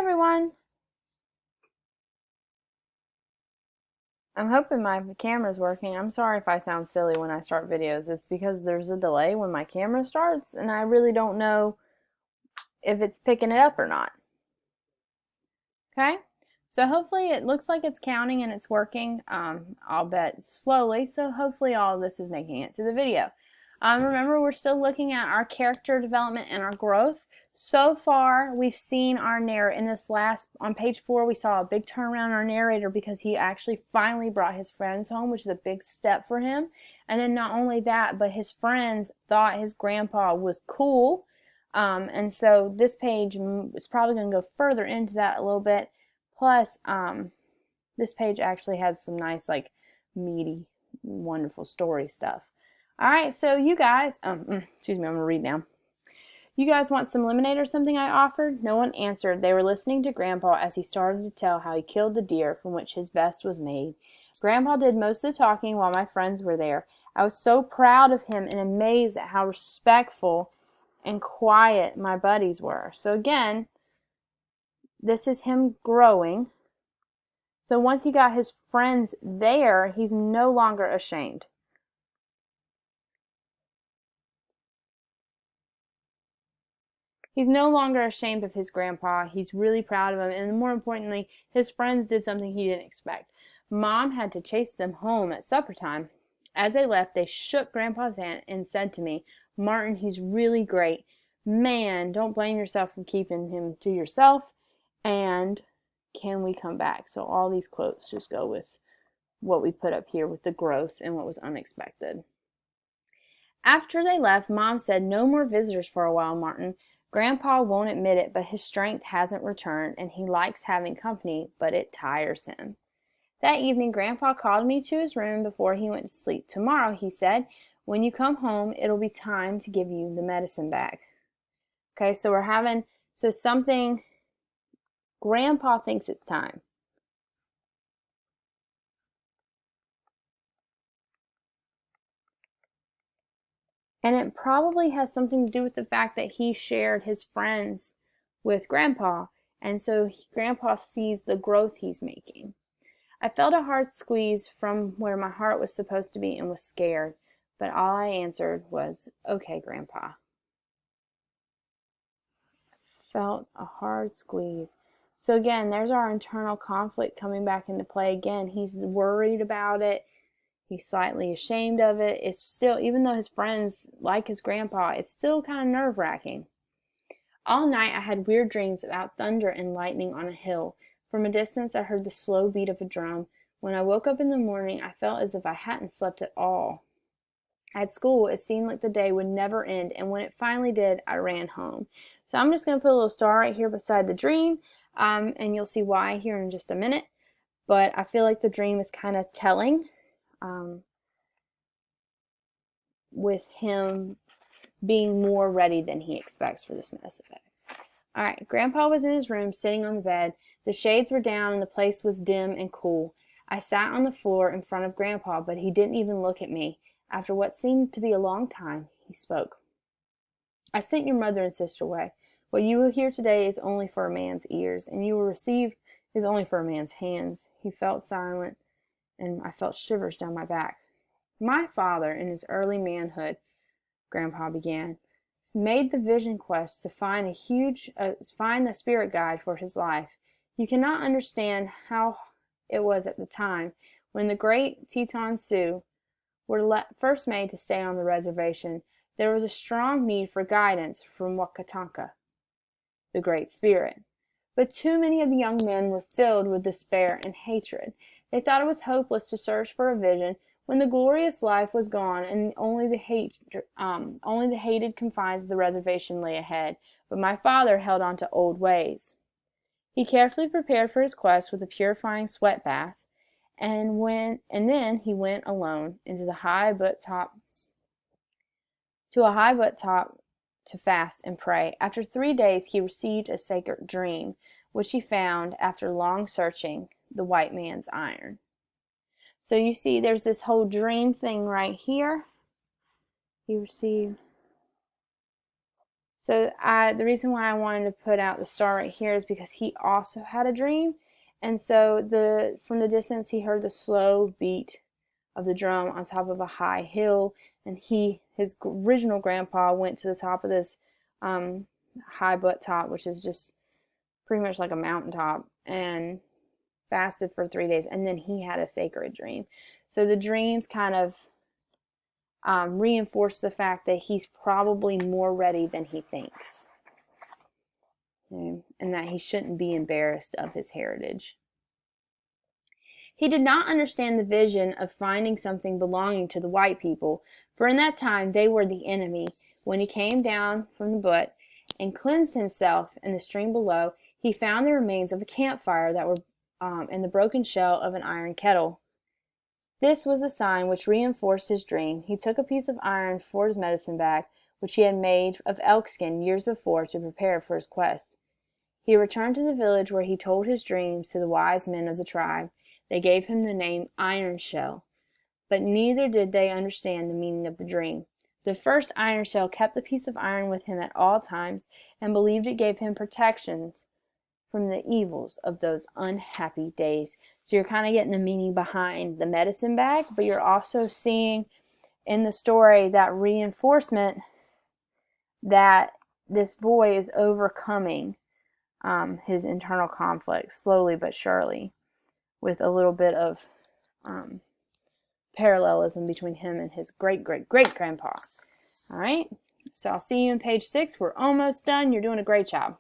everyone. I'm hoping my camera's working. I'm sorry if I sound silly when I start videos. It's because there's a delay when my camera starts and I really don't know if it's picking it up or not. Okay? So hopefully it looks like it's counting and it's working. I'll bet slowly, so hopefully all of this is making it to the video. Remember, we're still looking at our character development and our growth. So far, we've seen our narrator in this on page 4, we saw a big turnaround in our narrator because he actually finally brought his friends home, which is a big step for him. And then not only that, but his friends thought his grandpa was cool. And so this page is probably going to go further into that a little bit. Plus, this page actually has some nice, like, meaty, wonderful story stuff. All right, so you guys, excuse me, I'm going to read now. You guys want some lemonade or something I offered? No one answered. They were listening to Grandpa as he started to tell how he killed the deer from which his vest was made. Grandpa did most of the talking while my friends were there. I was so proud of him and amazed at how respectful and quiet my buddies were. So again, this is him growing. So once he got his friends there, he's no longer ashamed. He's no longer ashamed of his grandpa. He's really proud of him. And more importantly, his friends did something he didn't expect. Mom had to chase them home at supper time. As they left, they shook Grandpa's hand and said to me, "Martin, he's really great. Man, don't blame yourself for keeping him to yourself. And can we come back?" So all these quotes just go with what we put up here with the growth and what was unexpected. After they left, Mom said, "No more visitors for a while, Martin. Grandpa won't admit it, but his strength hasn't returned, and he likes having company, but it tires him." That evening, Grandpa called me to his room before he went to sleep. "Tomorrow," he said, "when you come home, it'll be time to give you the medicine bag." Okay, so Grandpa thinks it's time. And it probably has something to do with the fact that he shared his friends with Grandpa, and so Grandpa sees the growth he's making. I felt a hard squeeze from where my heart was supposed to be and was scared, but all I answered was, "Okay, Grandpa." Felt a hard squeeze. So again, there's our internal conflict coming back into play again. He's worried about it. He's slightly ashamed of it. It's still, even though his friends like his grandpa, it's still kind of nerve-wracking. All night I had weird dreams about thunder and lightning on a hill. From a distance I heard the slow beat of a drum. When I woke up in the morning, I felt as if I hadn't slept at all. At school, it seemed like the day would never end, and when it finally did, I ran home. So I'm just going to put a little star right here beside the dream, and you'll see why here in just a minute. But I feel like the dream is kind of telling with him being more ready than he expects for this medicine bag. All right, Grandpa was in his room sitting on the bed. The shades were down and the place was dim and cool. I sat on the floor in front of Grandpa, but he didn't even look at me. After what seemed to be a long time, he spoke. "I sent your mother and sister away. What you will hear today is only for a man's ears, and you will receive is only for a man's hands." He felt silent, and I felt shivers down my back. "My father, in his early manhood," Grandpa began, "made the vision quest to find the spirit guide for his life. You cannot understand how it was at the time when the great Teton Sioux were first made to stay on the reservation. There was a strong need for guidance from Wakatanka, the Great Spirit. But too many of the young men were filled with despair and hatred. They thought it was hopeless to search for a vision when the glorious life was gone and only the hated confines of the reservation lay ahead. But my father held on to old ways. He carefully prepared for his quest with a purifying sweat bath, and then he went alone into a high butte top to fast and pray. After 3 days he received a sacred dream, which he found, after long searching, the white man's iron. So you see there's this whole dream thing right here. He received So the reason why I wanted to put out the star right here is because he also had a dream. And so from the distance he heard the slow beat of the drum on top of a high hill, and his original grandpa went to the top of this high butt top, which is just pretty much like a mountaintop, and fasted for 3 days, and then he had a sacred dream. So the dreams kind of reinforce the fact that he's probably more ready than he thinks, and that he shouldn't be embarrassed of his heritage. He did not understand the vision of finding something belonging to the white people, for in that time they were the enemy. When he came down from the butte and cleansed himself in the stream below, he found the remains of a campfire that were in the broken shell of an iron kettle. This was a sign which reinforced his dream. He took a piece of iron for his medicine bag, which he had made of elk skin years before to prepare for his quest. He returned to the village where he told his dreams to the wise men of the tribe. They gave him the name Iron Shell, but neither did they understand the meaning of the dream. The first Iron Shell kept the piece of iron with him at all times and believed it gave him protection from the evils of those unhappy days. So you're kind of getting the meaning behind the medicine bag, but you're also seeing in the story that reinforcement that this boy is overcoming his internal conflict slowly but surely, with a little bit of parallelism between him and his great-great-great grandpa. All right, so I'll see you in page 6. We're almost done. You're doing a great job.